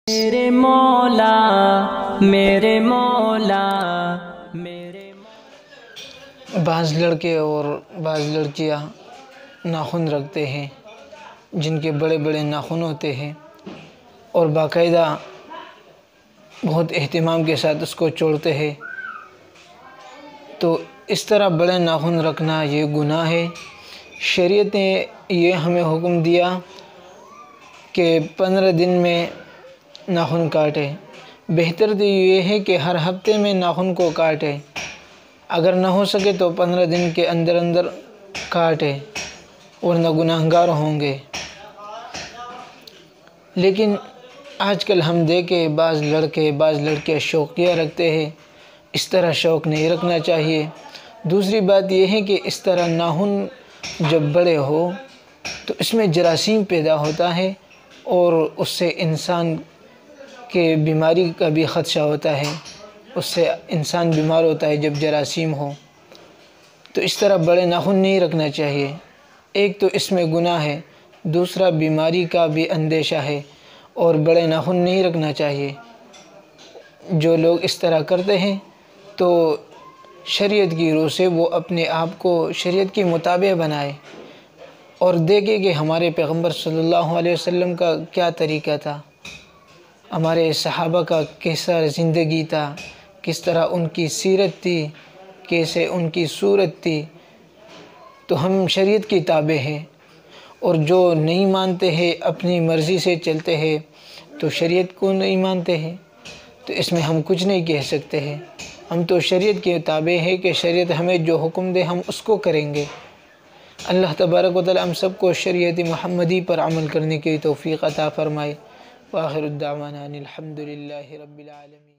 میرے مولا میرے مولا میرے بعض لڑکے اور بعض لڑکیاں ناخن رکھتے ہیں جن کے بڑے بڑے ناخن ہوتے ہیں اور باقاعدہ بہت اہتمام کے ساتھ اس کو چھوڑتے ہیں، تو اس طرح بڑے ناخن رکھنا یہ گناہ ہے۔ شریعت نے یہ ہمیں حکم دیا کہ 15 دن میں ناخن کاٹے۔ بہتر تو یہ ہے کہ ہر ہفتے میں ناخن کو کاٹے، اگر نہ ہو سکے تو 15 دن کے اندر اندر کاٹے، ورنہ گناہگار ہوں گے۔ لیکن آج کل ہم دیکھیں بعض لڑکے بعض لڑکیاں شوقیہ رکھتے ہیں، اس طرح شوق نہیں رکھنا چاہیے۔ دوسری بات یہ ہے کہ اس طرح ناخن جب بڑے ہو تو اس میں جراثیم پیدا ہوتا ہے اور اس سے انسان کے بیماری کا بھی خدشہ ہوتا ہے، اس سے انسان بیمار ہوتا ہے جب جراثیم ہو۔ تو اس طرح بڑے ناخن نہیں رکھنا چاہیے، ایک تو اس میں گناہ ہے، دوسرا بیماری کا بھی اندیشہ ہے، اور بڑے ناخن نہیں رکھنا چاہیے۔ جو لوگ اس طرح کرتے ہیں تو شریعت کی روح سے وہ اپنے آپ کو شریعت کے مطابق بنائے اور دیکھے کہ ہمارے پیغمبر صلی اللہ علیہ وسلم کا کیا طریقہ تھا، ہمارے صحابہ کا کیسا زندگی تھا، کس طرح ان کی سیرت تھی، کیسے ان کی صورت تھی۔ تو ہم شریعت کی تابع ہیں، اور جو نہیں مانتے ہیں اپنی مرضی سے چلتے ہیں تو شریعت کو نہیں مانتے ہیں، تو اس میں ہم کچھ نہیں کہہ سکتے ہیں۔ ہم تو شریعت کے تابع ہیں کہ شریعت ہمیں جو حکم دے ہم اس کو کریں گے۔ اللہ تبارک و تعالی ہم سب کو شریعت محمدی پر عمل کرنے کی توفیق عطا فرمائے۔ وآخر الدعوانا ان الحمد للہ رب العالمین۔